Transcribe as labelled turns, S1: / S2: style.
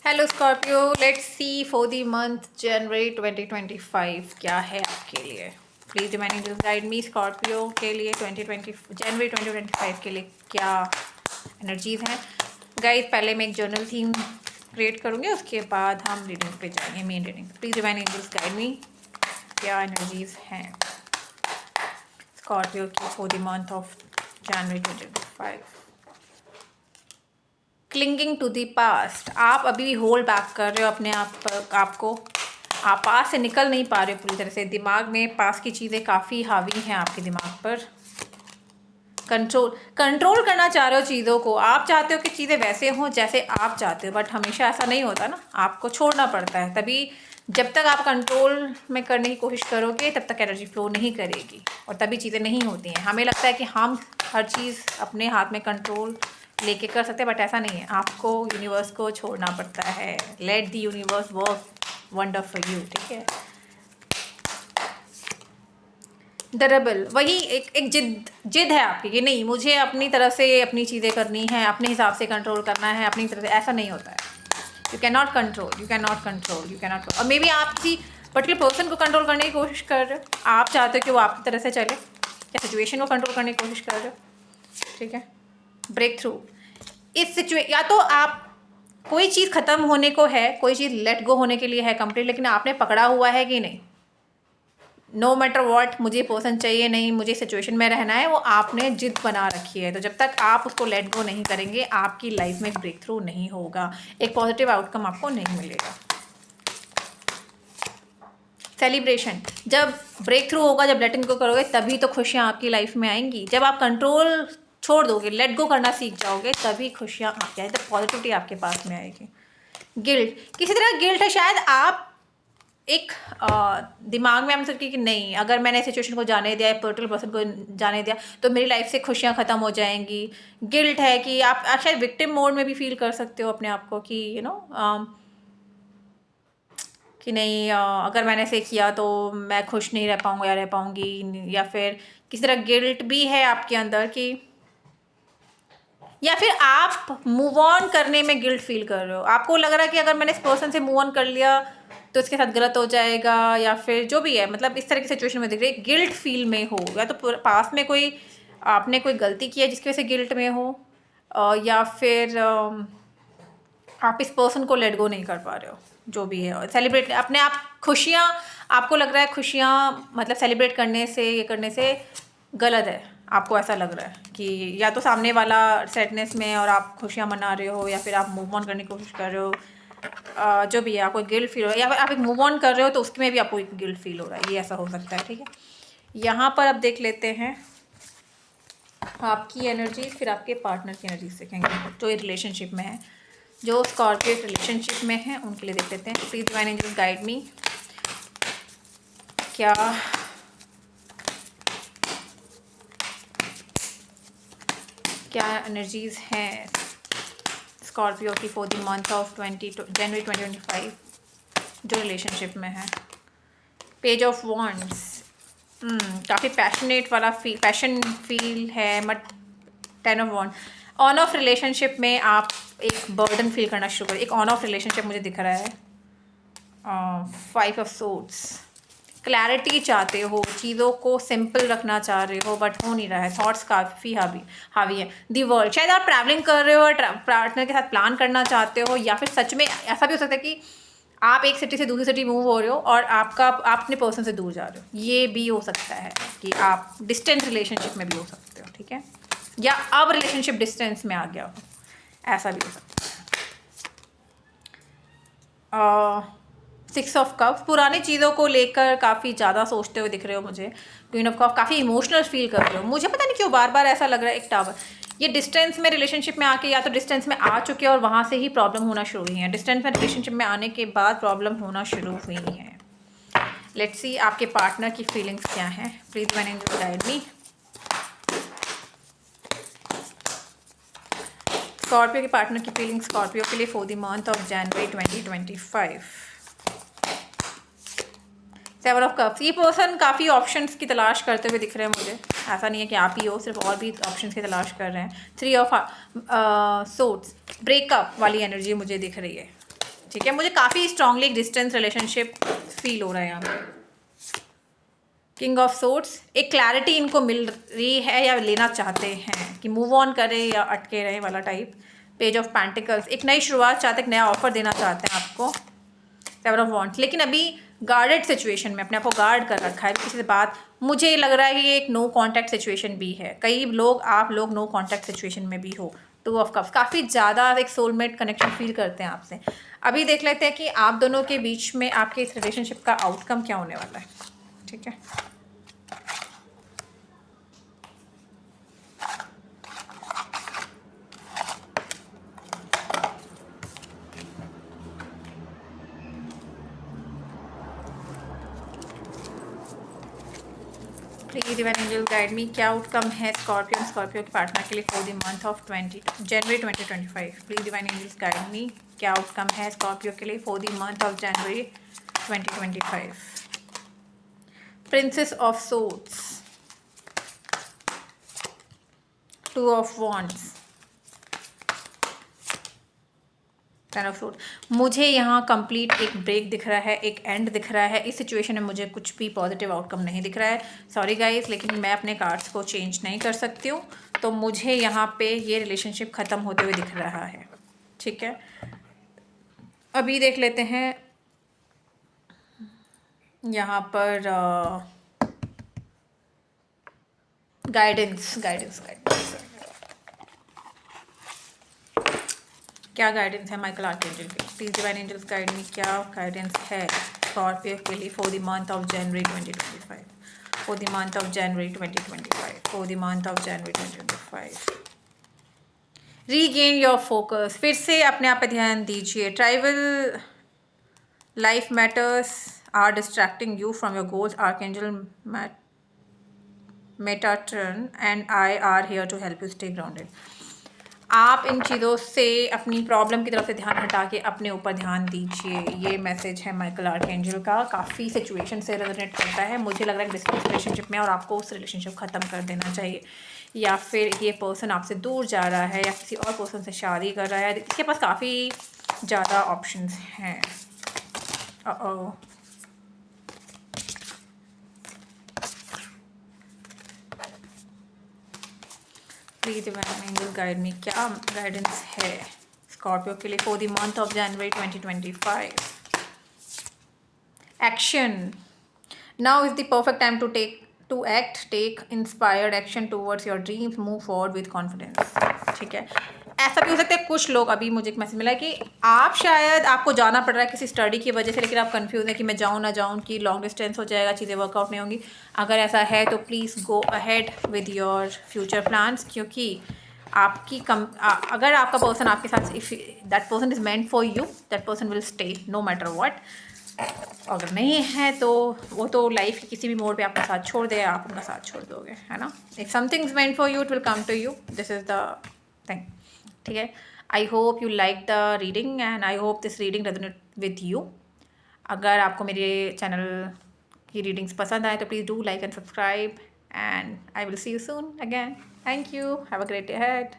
S1: Hello Scorpio, let's see for the month January 2025 क्या है आपके लिए। Please reminding this guide me. Scorpio के लिए 2020 जनवरी 2025 के लिए क्या एनर्जीज हैं गाइस। पहले मैं एक जर्नल थीम क्रिएट करूँगी, उसके बाद हम रीडिंग पे जाएंगे, main reading. Please reminding this guide me क्या एनर्जीज हैं स्कॉर्पियो की for the month of January 2025। Clinging to the past, आप अभी भी होल्ड बैक कर रहे हो अपने आपको। आप पास से निकल नहीं पा रहे हो पूरी तरह से। दिमाग में पास की चीज़ें काफ़ी हावी हैं आपके दिमाग पर। कंट्रोल करना चाह रहे हो चीज़ों को। आप चाहते हो कि चीज़ें वैसे हों जैसे आप चाहते हो, बट हमेशा ऐसा नहीं होता ना, आपको छोड़ना पड़ता है। तभी जब तक आप कंट्रोल में करने की कोशिश करोगे तब तक एनर्जी फ्लो नहीं करेगी और तभी चीज़ें नहीं होती हैं। हमें लगता है कि हम हर चीज़ अपने हाथ में कंट्रोल लेके कर सकते हैं, बट ऐसा नहीं है। आपको यूनिवर्स को छोड़ना पड़ता है। Let the universe work wonder for you, ठीक है। द रेबल, वही एक जिद है आपकी कि नहीं, मुझे अपनी तरफ से अपनी चीज़ें करनी है, अपने हिसाब से कंट्रोल करना है अपनी तरफ से। ऐसा नहीं होता है। You can not control, you can not control, you can not. और मे बी आप किसी पर्टिकुलर पर्सन को कंट्रोल करने की कोशिश कर रहे हो। आप चाहते हो कि वो आपकी तरह से चले, या सिचुएशन को कंट्रोल करने की कोशिश कर रहे हो, ठीक है। ब्रेक थ्रू इस सिचुएशन, या तो आप कोई चीज़ ख़त्म होने को है, कोई चीज़ लेट गो होने के लिए है कंप्लीट, लेकिन आपने पकड़ा हुआ है कि नहीं। नो मैटर वॉट, मुझे पर्सन चाहिए नहीं, मुझे सिचुएशन में रहना है, वो आपने जिद बना रखी है। तो जब तक आप उसको लेट गो नहीं करेंगे, आपकी लाइफ में ब्रेक थ्रू नहीं होगा, एक पॉजिटिव आउटकम आपको नहीं मिलेगा। सेलिब्रेशन, जब ब्रेक थ्रू होगा, जब लेटिंग गो करोगे, तभी तो खुशियाँ आपकी लाइफ में आएंगी। जब आप कंट्रोल छोड़ दोगे, लेट गो करना सीख जाओगे, तभी खुशियाँ आती हैं, तो पॉजिटिविटी आपके पास में आएगी। गिल्ट, किसी तरह गिल्ट है शायद। आप एक दिमाग में हम सकती कि नहीं, अगर मैंने सिचुएशन को जाने दिया, पर्टिकुलर पर्सन को जाने दिया, तो मेरी लाइफ से खुशियाँ ख़त्म हो जाएंगी। गिल्ट है कि आप शायद विक्टिम मोड में भी फील कर सकते हो अपने आप को कि कि नहीं, अगर मैंने ऐसे किया तो मैं खुश नहीं रह पाऊँगा या रह पाऊँगी। या फिर किसी तरह गिल्ट भी है आपके अंदर कि, या फिर आप मूव ऑन करने में गिल्ट फील कर रहे हो। आपको लग रहा है कि अगर मैंने इस पर्सन से मूव ऑन कर लिया तो इसके साथ गलत हो जाएगा, या फिर जो भी है, मतलब इस तरह की सिचुएशन में दिख रही है, गिल्ट फील में हो। या तो पास में कोई आपने कोई गलती की है जिसकी वजह से गिल्ट में हो, या फिर आप इस पर्सन को लेट गो नहीं कर पा रहे हो, जो भी है। और सेलिब्रेट अपने आप खुशियाँ, आपको लग रहा है खुशियाँ मतलब सेलिब्रेट करने से, ये करने से गलत है। आपको ऐसा लग रहा है कि या तो सामने वाला सैडनेस में और आप खुशियाँ मना रहे हो, या फिर आप मूव ऑन करने की कोशिश कर रहे हो, जो भी है, आपको गिल्ट फील हो रहा है, या फिर आप एक मूव ऑन कर रहे हो तो उसमें भी आपको एक गिल्ट फील हो रहा है। ये ऐसा हो सकता है, ठीक है। यहाँ पर अब देख लेते हैं आपकी एनर्जी, फिर आपके पार्टनर की एनर्जी देखेंगे जो रिलेशनशिप में है। जो स्कॉर्पियो रिलेशनशिप में है उनके लिए देख लेते हैं। Please divine angels guide me, क्या एनर्जीज हैं स्कॉर्पियो की for the month of January 2025 जो रिलेशनशिप में है। पेज ऑफ वॉन्ड्स, काफ़ी पैशनेट वाला पैशन फील है, but 10 of wand. On off relationship में आप एक बर्डन फील करना शुरू करें। एक ऑन ऑफ रिलेशनशिप मुझे दिख रहा है। 5 ऑफ सोर्ड्स, क्लैरिटी चाहते हो, चीज़ों को सिंपल रखना चाह रहे हो, बट हो नहीं रहा है। थॉट्स काफ़ी हावी है। दी वर्ल्ड, शायद आप ट्रैवलिंग कर रहे हो और पार्टनर के साथ प्लान करना चाहते हो, या फिर सच में ऐसा भी हो सकता है कि आप एक सिटी से दूसरी सिटी मूव हो रहे हो और आप अपने पर्सन से दूर जा रहे हो। ये भी हो सकता है कि आप डिस्टेंस रिलेशनशिप में भी हो सकते हो, ठीक है, या अब रिलेशनशिप डिस्टेंस में आ गया हो, ऐसा भी हो सकता है। 6 ऑफ कप्स, पुरानी चीज़ों को लेकर काफ़ी ज़्यादा सोचते हुए दिख रहे हो मुझे। क्वीन ऑफ कप, काफ़ी इमोशनल फील कर रहे हो। मुझे पता नहीं क्यों बार बार ऐसा लग रहा है। एक टावर, ये डिस्टेंस में रिलेशनशिप में आके या तो डिस्टेंस में आ चुके हैं और वहाँ से ही प्रॉब्लम होना शुरू हुई है। डिस्टेंस में रिलेशनशिप में आने के बाद प्रॉब्लम होना शुरू हुई है। लेट्स सी आपके पार्टनर की फीलिंग्स क्या हैं। Please guide me. स्कॉर्पियो के पार्टनर की फीलिंग स्कॉर्पियो के लिए for the month of January 2025। 7 of cups, ये पर्सन काफ़ी ऑप्शंस की तलाश करते हुए दिख रहे हैं मुझे। ऐसा नहीं है कि आप ही हो, सिर्फ और भी ऑप्शंस की तलाश कर रहे हैं। 3 ऑफ सोर्ड्स, ब्रेकअप वाली एनर्जी मुझे दिख रही है। ठीक है, मुझे काफ़ी स्ट्रांगली एक डिस्टेंस रिलेशनशिप फील हो रहा है यहाँ पे। किंग ऑफ सोर्ड्स, एक क्लैरिटी इनको मिल रही है या लेना चाहते हैं कि मूव ऑन करें या अटके रहे वाला टाइप। पेज ऑफ पेंटिकल्स, एक नई शुरुआत चाहते हैं, एक नया ऑफर देना चाहते हैं आपको। सेवन ऑफ वॉन्ट्स, लेकिन अभी गार्डेड सिचुएशन में अपने आप को गार्ड कर रखा है किसी से बात। मुझे लग रहा है कि ये एक नो कॉन्टैक्ट सिचुएशन भी है, कई लोग आप लोग नो कॉन्टैक्ट सिचुएशन में भी हो। टू ऑफ कप्स, काफ़ी ज़्यादा एक सोलमेट कनेक्शन फील करते हैं आपसे। अभी देख लेते हैं कि आप दोनों के बीच में आपके इस रिलेशनशिप का आउटकम क्या होने वाला है। ठीक है, please divine angel guide me, क्या आउटकम है स्कॉर्पियो के पार्टनर के लिए for the month of January 2025। Please divine angels guide me, क्या आउटकम है स्कॉर्पियो के लिए for the month of January 2025। Princess of swords, two of wands, ten of swords. मुझे यहाँ कंप्लीट एक ब्रेक दिख रहा है, एक एंड दिख रहा है। इस सिचुएशन में मुझे कुछ भी पॉजिटिव आउटकम नहीं दिख रहा है। सॉरी गाइस, लेकिन मैं अपने कार्ड्स को चेंज नहीं कर सकती हूँ। तो मुझे यहाँ पे ये रिलेशनशिप ख़त्म होते हुए दिख रहा है। ठीक है, अभी देख लेते हैं यहाँ पर गाइडेंस। क्या गाइडेंस है माइकल आर्कएंजल की? Please divine angels guide me, क्या गाइडेंस है स्कॉर्पियो के लिए for the month of January 2025। For the month of January 2025। For the month of January 2025। Regain your focus, फिर से अपने आप पे ध्यान दीजिए। Tribal life matters are distracting you from your goals. Archangel Metatron and I are here to help you stay grounded. आप इन चीज़ों से अपनी प्रॉब्लम की तरफ से ध्यान हटा के अपने ऊपर ध्यान दीजिए। ये मैसेज है माइकल आर्कएंजल का, काफ़ी सिचुएशन से रेजोनेट करता है। मुझे लग रहा है डिस्टेंस रिलेशनशिप में और आपको उस रिलेशनशिप ख़त्म कर देना चाहिए, या फिर ये पर्सन आपसे दूर जा रहा है या किसी और पर्सन से शादी कर रहा है। इसके पास काफ़ी ज़्यादा ऑप्शंस हैं। Please divine angel guide me, क्या गाइडेंस है स्कॉर्पियो के लिए for the month of January 2025। Action, now is the perfect time to take inspired action towards your dreams, move forward with confidence. ठीक है, ऐसा भी हो सकता है कुछ लोग, अभी मुझे एक मैसेज मिला है कि आप शायद आपको जाना पड़ रहा है किसी स्टडी की वजह से, लेकिन आप कंफ्यूज हैं कि मैं जाऊँ ना जाऊँ, कि लॉन्ग डिस्टेंस हो जाएगा, चीज़ें वर्कआउट नहीं होंगी। अगर ऐसा है तो please go ahead with your future plans, क्योंकि आपकी अगर आपका पर्सन आपके साथ, if that person is meant for you, that person will stay no matter what. अगर नहीं है तो वो तो लाइफ के किसी भी मोड पे आपका साथ छोड़ दे, आप उनका साथ छोड़ दोगे, है ना। If something is meant for you it will come to you, this is the thing. ठीक है, I hope you like the reading and I hope this reading resonate with you. अगर आपको मेरे चैनल की रीडिंग्स पसंद आए तो please do like and subscribe, and I will see you soon again. Thank you, have a great day ahead.